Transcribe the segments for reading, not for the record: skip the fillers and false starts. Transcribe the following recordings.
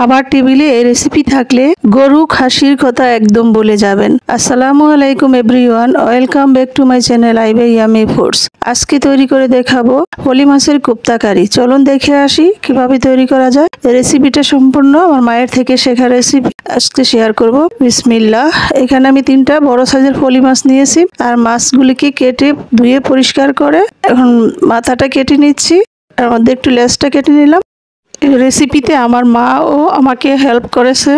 খাবার টেবিলে এই রেসিপি থাকলে গরু খাসির কথা একদম ভুলে যাবেন। আসসালামু আলাইকুম everyone, welcome back to my channel আইবে ইয়ামি ফুডস। আজকে তৈরি করে দেখাবো ফলি মাছের কোপ্তা কারি। চলুন দেখে আসি কিভাবে তৈরি করা যায়। এই রেসিপিটা সম্পূর্ণ আমার মায়ের থেকে শেখা রেসিপি, আজকে শেয়ার করব। বিসমিল্লাহ। এখানে আমি 3টা বড় সাইজের ফলি মাছ নিয়েছি আর মাছগুলিকে কেটে ধুয়ে পরিষ্কার করে এখন মাথাটা কেটে নিচ্ছি, আর মধ্যে একটু লেজটা কেটে নিলাম। রেসিপিতে আমার মা ও আমাকে হেল্প করেছে।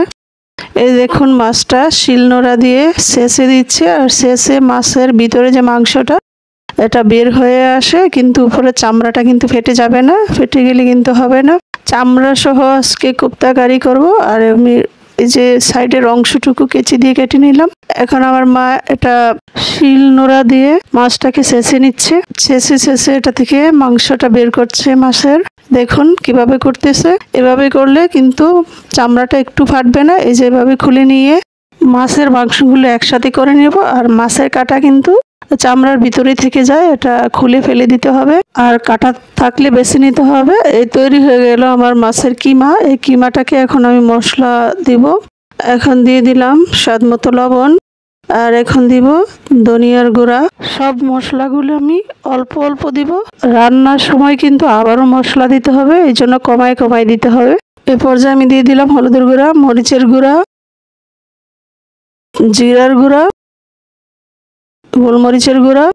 এই দেখুন মাছটা শিলনোড়া দিয়ে ছেঁচে দিচ্ছে, আর ছেঁচে মাছের ভিতরে যে মাংসটা এটা বের হয়ে আসে, কিন্তু উপরে চামড়াটা কিন্তু ফেটে যাবে না, ফেটে গেলে কিন্তু হবে না। চামড়া সহ আজকে কোপ্তা কারি করব। আর আমি এই যে সাইডের অংশটুকু কেচি দিয়ে কেটে নিলাম। এখন আমার মা এটা শিলনোড়া দিয়ে মাছটাকে ছেঁচে নিচ্ছে, ছেঁচে এটা থেকে মাংসটা বের করছে মাছের। দেখুন কিভাবে করতেছে। এভাবে করলে কিন্তু চামড়াটা একটু ফাটবে না। এই যে এভাবে খুলে নিয়ে মাছের মাংসগুলো একসাথে করে নেব। আর মাছের কাটা কিন্তু চামড়ার ভিতরে থেকে যায়, এটা খুলে ফেলে দিতে হবে, আর কাটা থাকলে বেছে নিতে হবে। এই তৈরি হয়ে গেল আমার মাছের কিমা। এই কিমাটাকে এখন আমি মশলা দিব। এখন দিয়ে দিলাম স্বাদ মতো লবণ, আর এখন দিব ধনিয়ার গুঁড়া। সব মশলাগুলো আমি অল্প অল্প দিব। রান্নার সময় কিন্তু আবারও মশলা দিতে হবে, এই জন্য কমায় কমায় দিতে হবে। এ পর্যায়ে আমি দিয়ে দিলাম হলুদের গুঁড়া, মরিচের গুঁড়া, জিরার গুঁড়া, গোলমরিচের গুঁড়া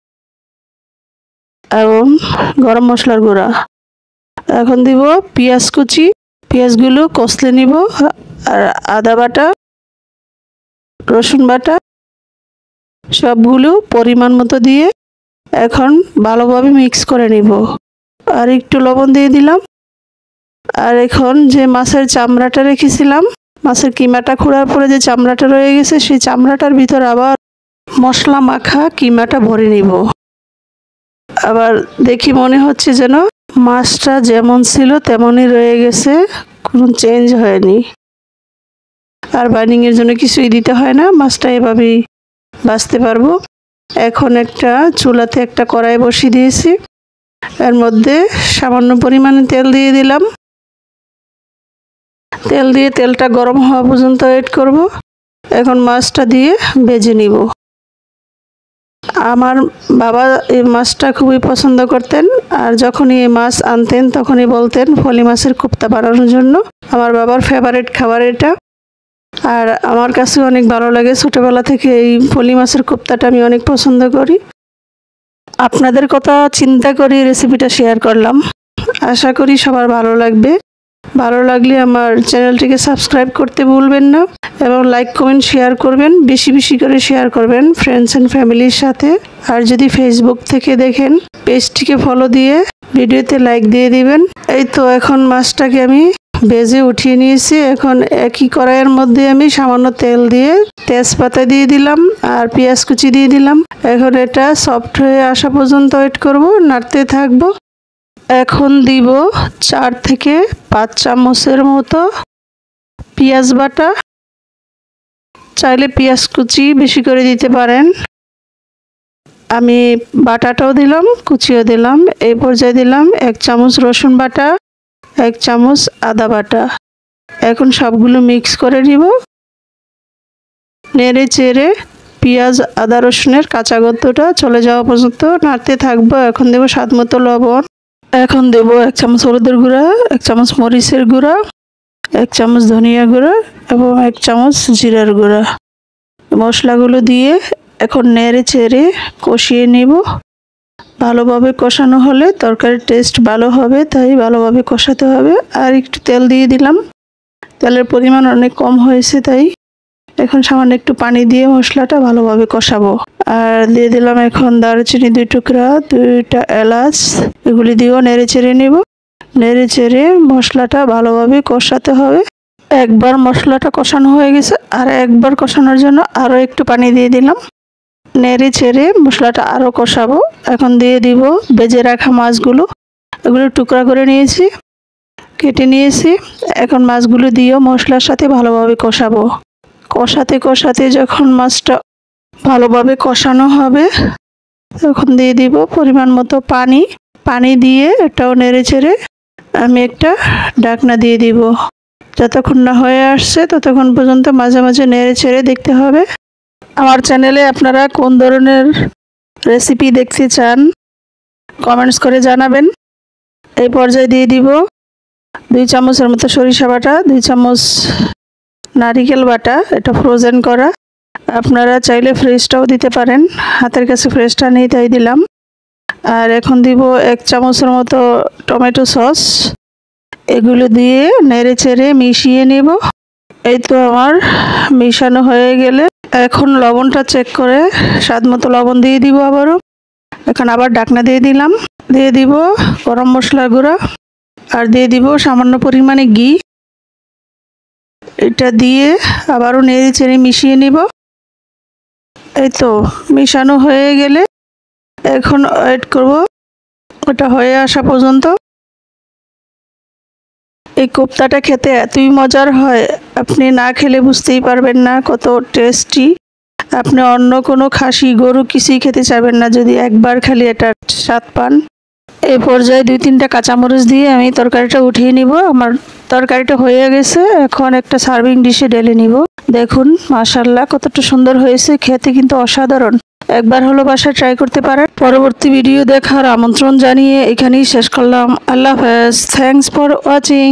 এবং গরম মশলার গুঁড়া। এখন দিব পেঁয়াজ কুচি, পেঁয়াজগুলো কষলে নিব। আর আদা বাটা, রসুন বাটা সবগুলো পরিমাণ মতো দিয়ে এখন ভালোভাবে মিক্স করে নিব। আর একটু লবণ দিয়ে দিলাম। আর এখন যে মাছের চামড়াটা রেখেছিলাম, মাছের কিমাটা খোঁড়ার পরে যে চামড়াটা রয়ে গেছে, সেই চামড়াটার ভিতর আবার মশলা মাখা কিমাটা ভরে নিব। আবার দেখি মনে হচ্ছে যেন মাছটা যেমন ছিল তেমনই রয়ে গেছে, কোনো চেঞ্জ হয়নি। আর বাইন্ডিংয়ের জন্য কিছুই দিতে হয় না, মাছটা এভাবেই ভাজতে পারবো। এখন একটা চুলাতে একটা কড়াই বসিয়ে দিয়েছি, এর মধ্যে সামান্য পরিমাণে তেল দিয়ে দিলাম। তেল দিয়ে তেলটা গরম হওয়া পর্যন্ত ওয়েট করব। এখন মাছটা দিয়ে ভেজে নিব। আমার বাবা এই মাছটা খুবই পছন্দ করতেন, আর যখনই এই মাছ আনতেন তখনই বলতেন ফলি মাছের কোপ্তা বানানোর জন্য। আমার বাবার ফেভারিট খাবার এটা, আর আমার কাছে অনেক ভালো লাগে। ছোটবেলা থেকে এই ফলি মাছের কোপ্তাটা আমি অনেক পছন্দ করি। আপনাদের কথা চিন্তা করে রেসিপিটা শেয়ার করলাম। আশা করি সবার ভালো লাগবে। ভালো লাগলে আমার চ্যানেলটিকে সাবস্ক্রাইব করতে ভুলবেন না, এবং লাইক কমেন্ট শেয়ার করবেন, বেশি বেশি করে শেয়ার করবেন ফ্রেন্ডস অ্যান্ড ফ্যামিলির সাথে। আর যদি ফেসবুক থেকে দেখেন পেজটিকে ফলো দিয়ে ভিডিওতে লাইক দিয়ে দিবেন। এই তো এখন মাছটাকে আমি ভেজে উঠিয়ে নিয়েছি। এখন একই কড়াইয়ের মধ্যে আমি সামান্য তেল দিয়ে তেজপাতা দিয়ে দিলাম আর পেঁয়াজ কুচি দিয়ে দিলাম। এখন এটা সফট হয়ে আসা পর্যন্ত ওয়েট করব, নাড়তে থাকবো। এখন দিব 4 থেকে 5 চামচের মতো পেঁয়াজ বাটা। চাইলে পেঁয়াজ কুচি বেশি করে দিতে পারেন। আমি বাটাটাও দিলাম, কুচিও দিলাম। এই পর্যায়ে দিলাম 1 চামচ রসুন বাটা, 1 চামচ আদা বাটা। এখন সবগুলো মিক্স করে নিব। নেড়ে চেড়ে পেঁয়াজ আদা রসুনের কাঁচা গন্ধটা চলে যাওয়া পর্যন্ত নাড়তে থাকবো। এখন দেব স্বাদ মতো লবণ। এখন দেব 1 চামচ হলুদের গুঁড়া, 1 চামচ মরিচের গুঁড়া, 1 চামচ ধনিয়া গুঁড়া এবং 1 চামচ জিরার গুঁড়া। মশলাগুলো দিয়ে এখন নেড়ে চেড়ে কষিয়ে নেব। ভালোভাবে কষানো হলে তরকারির টেস্ট ভালো হবে, তাই ভালোভাবে কষাতে হবে। আর একটু তেল দিয়ে দিলাম, তেলের পরিমাণ অনেক কম হয়েছে, তাই এখন সামান্য একটু পানি দিয়ে মশলাটা ভালোভাবে কষাবো। আর দিয়ে দিলাম এখন দারুচিনি 2 টুকরা, 2টা এলাচ, এগুলি দিয়েও নেড়ে চেড়ে নেব। নেড়ে চেড়ে মশলাটা ভালোভাবে কষাতে হবে। একবার মশলাটা কষানো হয়ে গেছে, আর একবার কষানোর জন্য আরও একটু পানি দিয়ে দিলাম। নেড়ে চেড়ে মশলাটা আরও কষাবো। এখন দিয়ে দিব ভেজে রাখা মাছগুলো, এগুলো টুকরা করে নিয়েছি, কেটে নিয়েছি। এখন মাছগুলো দিয়েও মশলার সাথে ভালোভাবে কষাবো। কষাতে কষাতে যখন মাছটা ভালোভাবে কষানো হবে তখন দিয়ে দিব পরিমাণ মতো পানি। পানি দিয়ে এটাও নেড়ে চেড়ে আমি একটা ঢাকনা দিয়ে দিব। যতক্ষণ না হয়ে আসছে ততক্ষণ পর্যন্ত মাঝে মাঝে নেড়ে ছেড়ে দেখতে হবে। আমার চ্যানেলে আপনারা কোন ধরনের রেসিপি দেখতে চান কমেন্টস করে জানাবেন। এই পর্যায়ে দিয়ে দিব 2 চামচের মতো সরিষা বাটা, 2 চামচ নারিকেল বাটা, এটা ফ্রোজেন করা। আপনারা চাইলে ফ্রেশটাও দিতে পারেন, হাতের কাছে ফ্রেশটা নেই তাই দিলাম। আর এখন দিব 1 চামচের মতো টমেটো সস। এগুলো দিয়ে নেড়ে চেড়ে মিশিয়ে নেব। এই তো আমার মিশানো হয়ে গেলে এখন লবণটা চেক করে স্বাদ মতো লবণ দিয়ে দিব আবারও। এখন আবার ঢাকনা দিয়ে দিলাম। দিয়ে দিব গরম মশলার গুঁড়া আর দিয়ে দিব সামান্য পরিমাণে ঘি। এটা দিয়ে আবারও নেড়ে চেড়ে মিশিয়ে নিব। এই তো মিশানো হয়ে গেলে এখন ওয়েট করব ওটা হয়ে আসা পর্যন্ত। এই কোপ্তাটা খেতে এতই মজার হয়, আপনি না খেলে বুঝতেই পারবেন না কত টেস্টি। আপনি অন্য কোনো খাসি গরু কিছুই খেতে চাইবেন না যদি একবার খালি এটা স্বাদ পান। এই পর্যায়ে 2-3টা কাঁচামরিচ দিয়ে আমি তরকারিটা উঠিয়ে নিব। আমার তরকারিটা হয়ে গেছে, এখন একটা সার্ভিং ডিশে ঢেলে নিব। দেখুন মাশাআল্লাহ কতটা সুন্দর হয়েছে, খেতে কিন্তু অসাধারণ। একবার হলো বাসায় ট্রাই করতে পারেন। পরবর্তী ভিডিও দেখার আমন্ত্রণ জানিয়ে এখানেই শেষ করলাম। আল্লাহ হাফেজ। Thanks for watching.